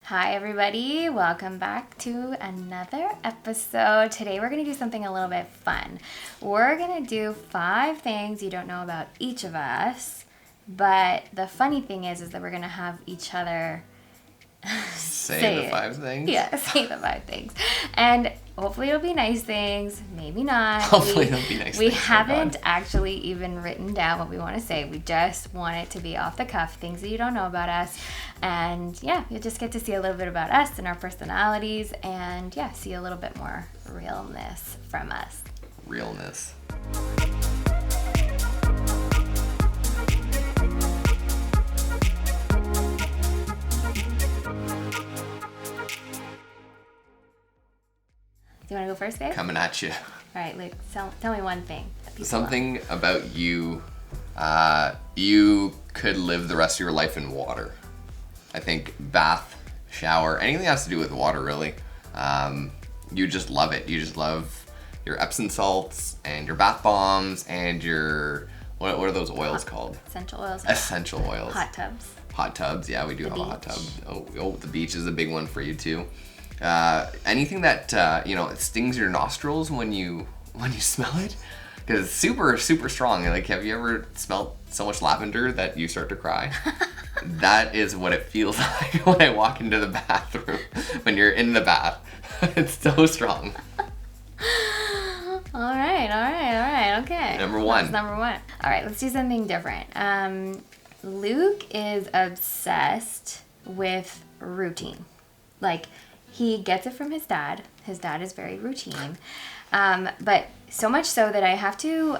Hi everybody, welcome back to another episode. Today we're going to do something a little bit fun. We're going to do 5 things you don't know about each of us, but the funny thing is that we're going to have each other say the 5 things? Yeah, say the 5 things. And hopefully it'll be nice things, maybe not. Hopefully it'll be nice things. We haven't actually even written down what we want to say. We just want it to be off the cuff, things that you don't know about us. And yeah, you'll just get to see a little bit about us and our personalities and yeah, see a little bit more realness from us. Realness. Do you want to go first, babe? Coming at you. All right, Luke, tell me one thing. Something about you, you could live the rest of your life in water. I think bath, shower, anything that has to do with water, really. You just love it. You just love your Epsom salts and your bath bombs and your, what are those oils called? Essential oils. Essential oils. Hot tubs. Hot tubs, yeah, we do have a hot tub. Oh, the beach is a big one for you too. Anything that it stings your nostrils when you smell it, because it's super strong. Like, have you ever smelled so much lavender that you start to cry? That is what it feels like when I walk into the bathroom. When you're in the bath, it's so strong. All right. Okay. Number 1. That's number 1. All right, let's do something different. Luke is obsessed with routine. Like, he gets it from his dad. His dad is very routine. But so much so that I have to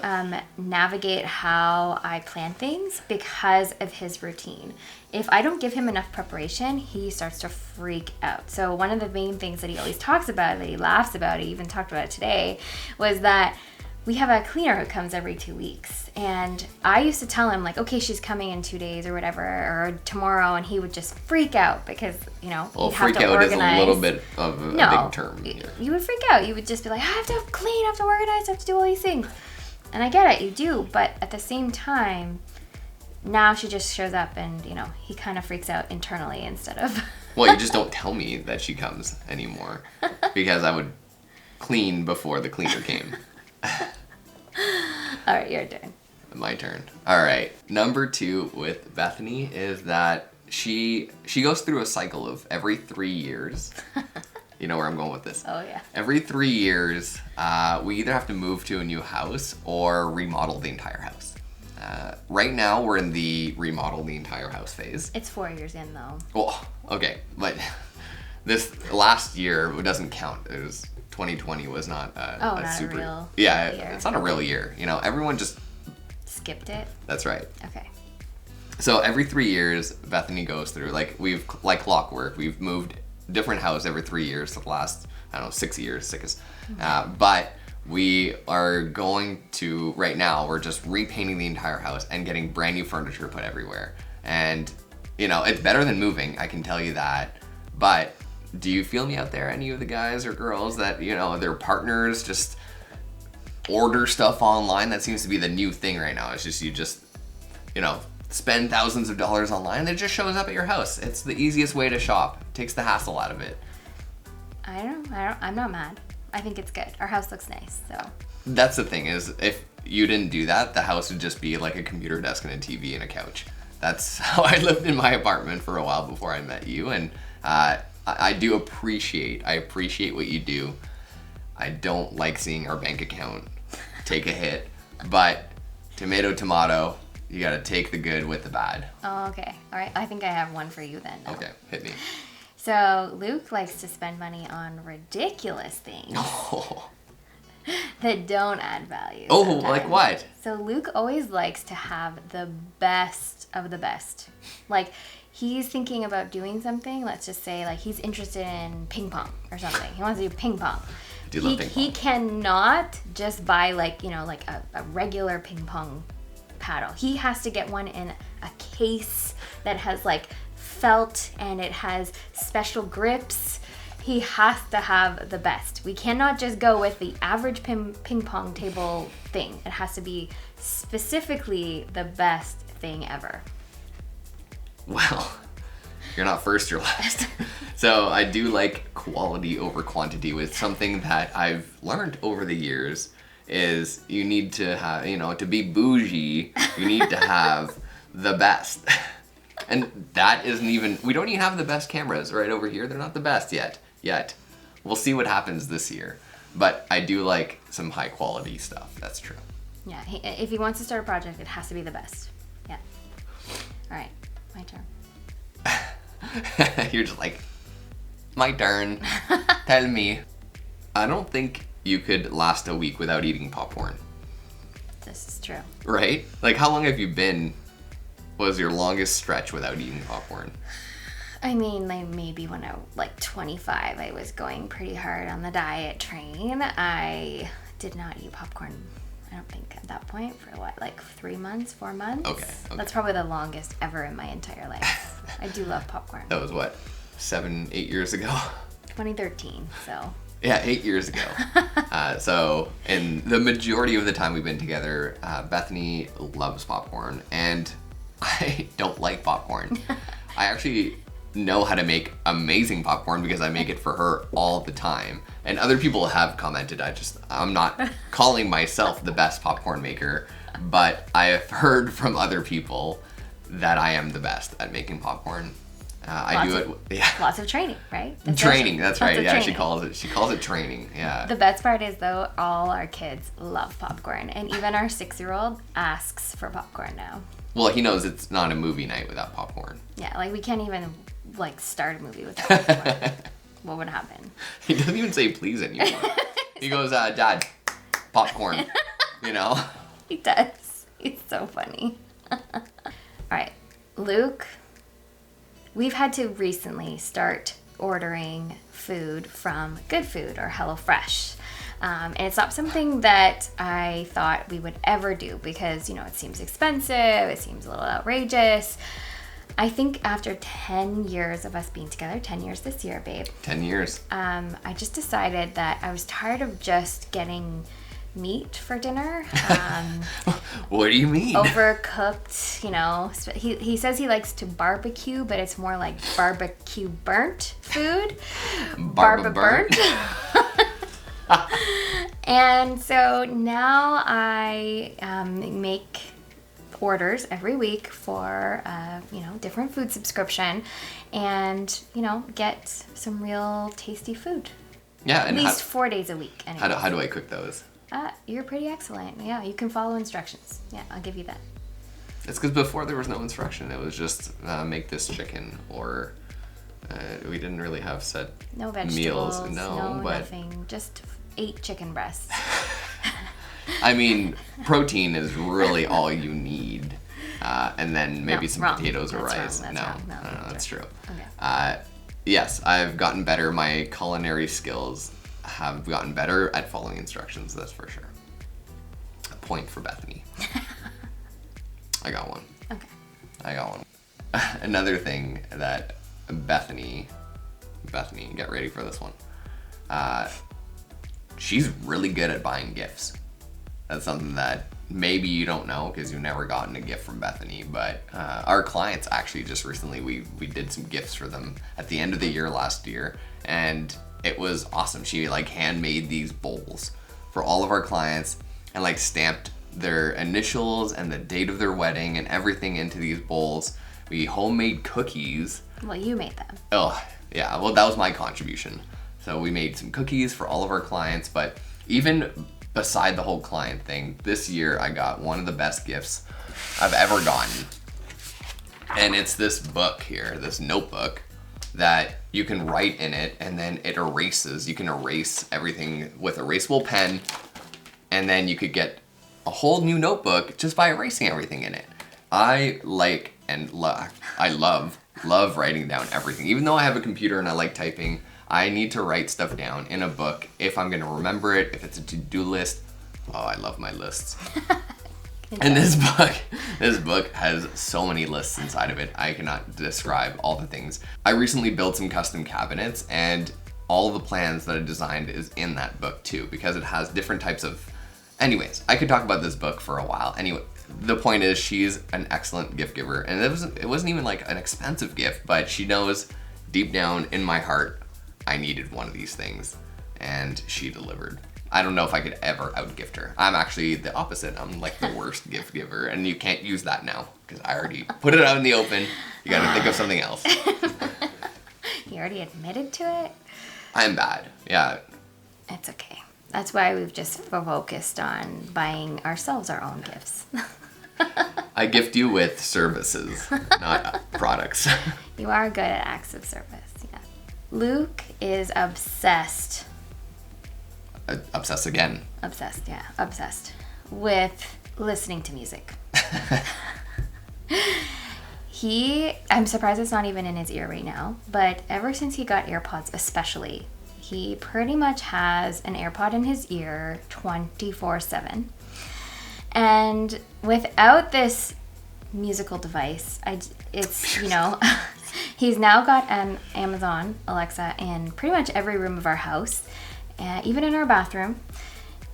navigate how I plan things because of his routine. If I don't give him enough preparation, he starts to freak out. So one of the main things that he always talks about, that he laughs about, he even talked about it today, was that we have a cleaner who comes every 2 weeks. And I used to tell him, like, okay, she's coming in 2 days or whatever, or tomorrow, and he would just freak out because, he'd have to organize. Freak out is a little bit of a big term. Yeah. You would freak out. You would just be like, I have to clean, I have to organize, I have to do all these things. And I get it, you do, but at the same time, now she just shows up and, he kind of freaks out internally instead of... Well, you just don't tell me that she comes anymore because I would clean before the cleaner came. All right, your turn. My turn. All right. Number 2 with Bethany is that she goes through a cycle of every 3 years. You know where I'm going with this. Oh, yeah. Every 3 years, we either have to move to a new house or remodel the entire house. Right now, we're in the remodel the entire house phase. It's 4 years in, though. Well, okay, but this last year doesn't count. It was 2020 was not a super real year. It's not a real year. Everyone just skipped it. That's right. Okay. So every 3 years, Bethany goes through, like clockwork. We've moved different house every 3 years for the last 6 years, sickest. But we are going to, right now, we're just repainting the entire house and getting brand new furniture put everywhere. And, it's better than moving, I can tell you that. But do you feel me out there, any of the guys or girls that, their partners just order stuff online? That seems to be the new thing right now. It's just, you just, spend thousands of dollars online and it just shows up at your house. It's the easiest way to shop. It takes the hassle out of it. I'm not mad. I think it's good. Our house looks nice, so. That's the thing is, if you didn't do that, the house would just be like a computer desk and a TV and a couch. That's how I lived in my apartment for a while before I met you, and I appreciate what you do. I don't like seeing our bank account take a hit, but tomato, you gotta take the good with the bad. Oh, okay. All right. I think I have one for you then. Though. Okay, hit me. So Luke likes to spend money on ridiculous things that don't add value. Oh, sometimes. Like what? So Luke always likes to have the best of the best. Like, he's thinking about doing something, let's just say, like, he's interested in ping pong or something. He wants to do ping pong. I do love ping pong. He cannot just buy, like, a regular ping pong paddle. He has to get one in a case that has, like, felt and it has special grips. He has to have the best. We cannot just go with the average ping pong table thing. It has to be specifically the best thing ever. Well, You're not first, you're last. So I do like quality over quantity. With something that I've learned over the years is you need to have, to be bougie, you need to have the best. And that isn't even, we don't even have the best cameras right over here. They're not the best yet. We'll see what happens this year. But I do like some high quality stuff. That's true. Yeah, if he wants to start a project, it has to be the best. Yeah. All right, my turn. You're just like, my turn. Tell me. I don't think you could last a week without eating popcorn. This is true. Right? Like, how long have you been, was your longest stretch without eating popcorn? I mean, like maybe when I was like 25, I was going pretty hard on the diet train. I did not eat popcorn, I don't think, at that point for what, like 3 months, 4 months? Okay. That's probably the longest ever in my entire life. I do love popcorn. That was what, 7-8 years ago? 2013, so. Yeah, 8 years ago. So, in the majority of the time we've been together, Bethany loves popcorn, and I don't like popcorn. I actually know how to make amazing popcorn because I make it for her all the time. And other people have commented, I'm not calling myself the best popcorn maker, but I have heard from other people that I am the best at making popcorn. Lots of training, right? Training, that's right. Yeah, training. she calls it training. Yeah. The best part is though, all our kids love popcorn, and even our 6-year-old asks for popcorn now. Well, he knows it's not a movie night without popcorn. Yeah, like we can't even like start a movie without popcorn. What would happen? He doesn't even say please anymore. He goes, Dad, popcorn. He does. He's so funny. All right, Luke. We've had to recently start ordering food from Good Food or HelloFresh. And it's not something that I thought we would ever do because, it seems expensive, it seems a little outrageous. I think after 10 years of us being together, 10 years this year, babe. 10 years. I just decided that I was tired of just getting meat for dinner. What do you mean? Overcooked, he says he likes to barbecue, but it's more like barbecue burnt food. Barba burnt. And so now I make orders every week for different food subscription and get some real tasty food. Yeah, at least 4 days a week. Anyway. How do I cook those? You're pretty excellent. Yeah, you can follow instructions. Yeah, I'll give you that. It's because before there was no instruction. It was just make this chicken, or we didn't really have set no vegetables, meals. No, nothing. Just 8 chicken breasts. I mean, protein is really all you need, and then maybe some potatoes or rice. No, that's true. Okay. Yes, I've gotten better. My culinary skills have gotten better at following instructions, that's for sure. A point for Bethany. I got one. Okay. I got one. Another thing that Bethany, get ready for this one. She's really good at buying gifts. That's something that maybe you don't know because you've never gotten a gift from Bethany, but our clients actually just recently, we did some gifts for them at the end of the year last year, and it was awesome. She handmade these bowls for all of our clients and stamped their initials and the date of their wedding and everything into these bowls. We homemade cookies. Well, you made them. Oh, yeah. Well, that was my contribution. So we made some cookies for all of our clients, but even beside the whole client thing, this year I got one of the best gifts I've ever gotten. And it's this book here, this notebook that you can write in it and then it erases. You can erase everything with erasable pen, and then you could get a whole new notebook just by erasing everything in it. I love writing down everything. Even though I have a computer and I like typing, I need to write stuff down in a book if I'm gonna remember it, if it's a to-do list. Oh, I love my lists. And this book has so many lists inside of it. I cannot describe all the things. I recently built some custom cabinets, and all the plans that I designed is in that book too, because it has different types of... Anyways, I could talk about this book for a while. Anyway, the point is, she's an excellent gift giver, and it wasn't even like an expensive gift, but she knows deep down in my heart I needed one of these things, and she delivered. I don't know if I could ever outgift her. I'm actually the opposite. I'm like the worst gift giver, and you can't use that now because I already put it out in the open. You got to think of something else. You already admitted to it? I'm bad. Yeah. It's okay. That's why we've just focused on buying ourselves our own gifts. I gift you with services, not products. You are good at acts of service, yeah. Luke is obsessed. Obsessed again. Obsessed, yeah. Obsessed with listening to music. I'm surprised it's not even in his ear right now, but ever since he got AirPods especially, he pretty much has an AirPod in his ear 24/7. And without this musical device, he's now got an Amazon Alexa in pretty much every room of our house, even in our bathroom.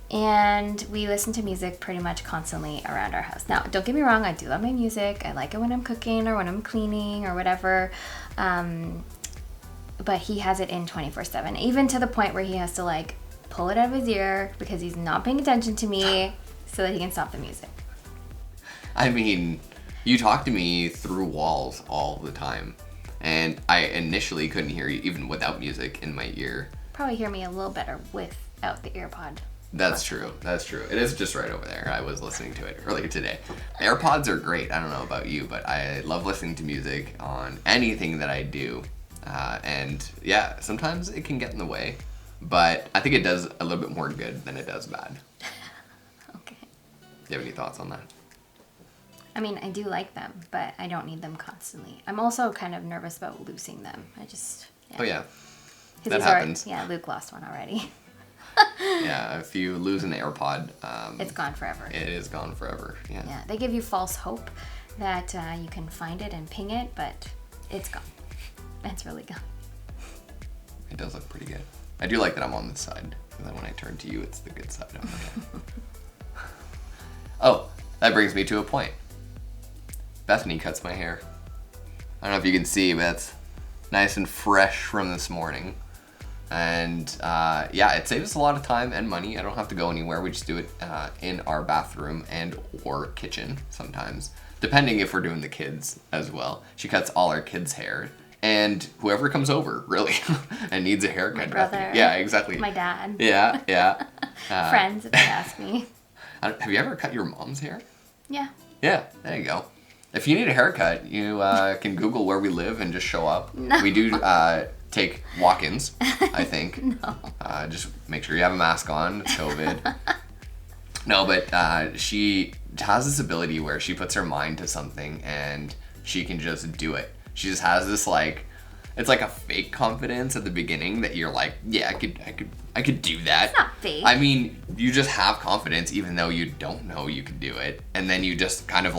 And we listen to music pretty much constantly around our house. Now, don't get me wrong, I do love my music. I like it when I'm cooking or when I'm cleaning or whatever. But he has it in 24/7, even to the point where he has to like pull it out of his ear because he's not paying attention to me so that he can stop the music. I mean, you talk to me through walls all the time, and I initially couldn't hear you even without music in my ear. Probably hear me a little better without the AirPod. That's true. That's true. It is just right over there. I was listening to it earlier today. AirPods are great. I don't know about you, but I love listening to music on anything that I do. And yeah, sometimes it can get in the way, but I think it does a little bit more good than it does bad. Okay. Do you have any thoughts on that? I mean, I do like them, but I don't need them constantly. I'm also kind of nervous about losing them. Oh yeah, 'Cause that happens. Luke lost one already. Yeah, if you lose an AirPod, it's gone forever. It is gone forever. Yeah. Yeah, they give you false hope that you can find it and ping it, but it's gone. It's really gone. It does look pretty good. I do like that I'm on this side, and then when I turn to you, it's the good side. Oh, that brings me to a point. Bethany cuts my hair. I don't know if you can see, but it's nice and fresh from this morning. And yeah, it saves us a lot of time and money. I don't have to go anywhere. We just do it in our bathroom and or kitchen sometimes, depending if we're doing the kids as well. She cuts all our kids' hair. And whoever comes over, really, and needs a haircut. My brother. Bethany. Yeah, exactly. My dad. Yeah, yeah. Friends, if they ask me. Have you ever cut your mom's hair? Yeah. Yeah, there you go. If you need a haircut, you can Google where we live and just show up. No. We do take walk-ins, I think. No. Just make sure you have a mask on. It's COVID. No, but she has this ability where she puts her mind to something and she can just do it. She just has this it's like a fake confidence at the beginning that you're like, yeah, I could do that. It's not fake. I mean, you just have confidence even though you don't know you can do it. And then you just kind of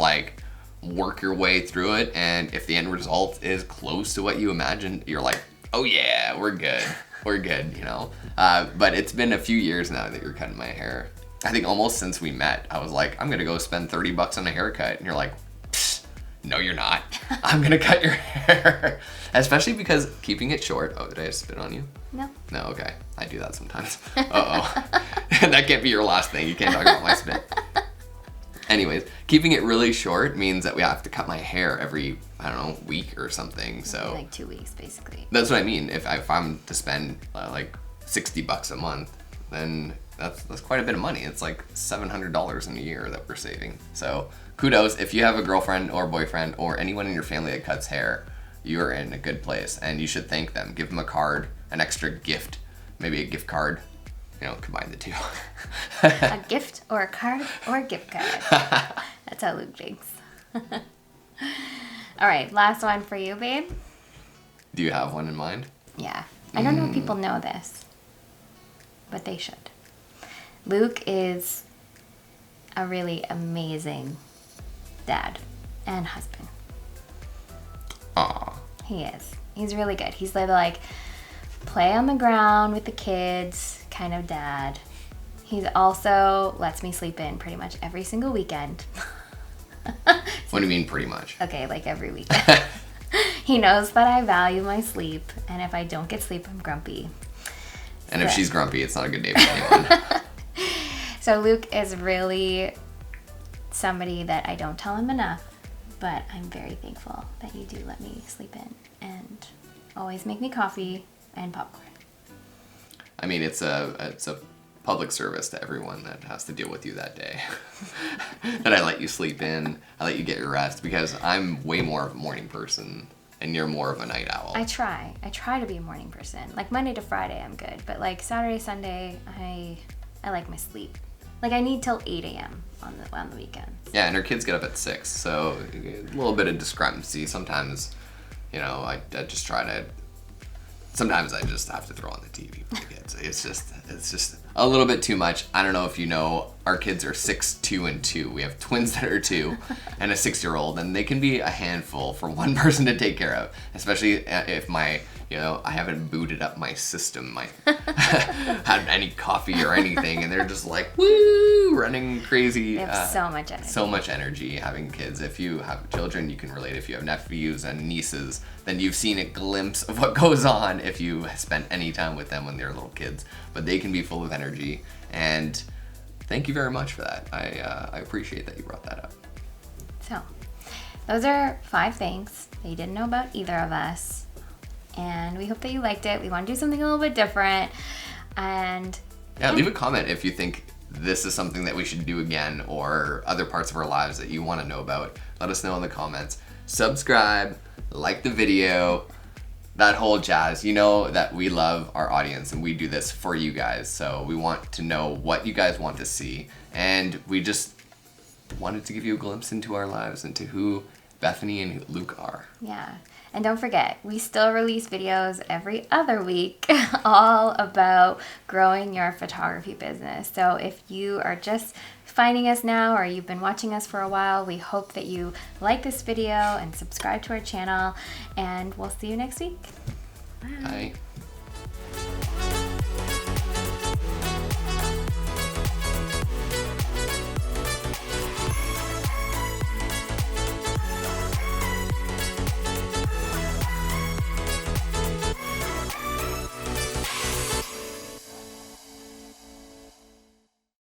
work your way through it. And if the end result is close to what you imagined, you're like, oh yeah, we're good. We're good, you know? But it's been a few years now that you're cutting my hair. I think almost since we met, I was like, I'm going to go spend $30 on a haircut. And you're like, no, you're not. I'm going to cut your hair. Especially because keeping it short. Oh, did I spit on you? No. No, okay. I do that sometimes. Uh-oh. That can't be your last thing. You can't talk about my spit. Anyways, keeping it really short means that we have to cut my hair every, I don't know, week or something. So like 2 weeks, basically. That's what I mean. If I'm to spend $60 a month, then that's quite a bit of money. It's like $700 in a year that we're saving. So kudos. If you have a girlfriend or boyfriend or anyone in your family that cuts hair, you're in a good place and you should thank them. Give them a card, an extra gift, maybe a gift card. Combine the two. A gift or a card or a gift card. That's how Luke thinks. All right, last one for you, babe. Do you have one in mind? Yeah. I don't know if people know this, but they should. Luke is a really amazing dad and husband. Aw. He is. He's really good. He's like play on the ground with the kids kind of dad. He's also lets me sleep in pretty much every single weekend. What do you mean pretty much? Okay, like every weekend. He knows that I value my sleep, and if I don't get sleep, I'm grumpy. And if she's grumpy, it's not a good day for anyone. So Luke is really somebody that I don't tell him enough, but I'm very thankful that you do let me sleep in and always make me coffee and popcorn. I mean, it's a public service to everyone that has to deal with you that day. That I let you sleep in, I let you get your rest, because I'm way more of a morning person and you're more of a night owl. I try to be a morning person. Like Monday to Friday, I'm good, but like Saturday, Sunday, I like my sleep. Like I need till 8 a.m. on the weekends. Yeah, and her kids get up at 6, so a little bit of discrepancy. Sometimes, you know, I just try to. Sometimes I just have to throw on the TV for the kids. It's just a little bit too much. I don't know if you know, our kids are 6, 2, and 2. We have twins that are 2 and a 6-year-old, and they can be a handful for one person to take care of, especially if I haven't booted up my system, had any coffee or anything, and they're just like, woo, running crazy. They have so much energy. So much energy having kids. If you have children, you can relate. If you have nephews and nieces, then you've seen a glimpse of what goes on if you spent any time with them when they're little kids. But they can be full of energy, and thank you very much for that. I appreciate that you brought that up. So, those are 5 things that you didn't know about either of us. And we hope that you liked it. We want to do something a little bit different. And yeah, leave a comment if you think this is something that we should do again, or other parts of our lives that you want to know about. Let us know in the comments. Subscribe, like the video, that whole jazz. You know that we love our audience and we do this for you guys. So we want to know what you guys want to see. And we just wanted to give you a glimpse into our lives, into who Bethany and Luc are. Yeah. And don't forget, we still release videos every other week all about growing your photography business. So if you are just finding us now, or you've been watching us for a while, we hope that you like this video and subscribe to our channel, and we'll see you next week. Bye.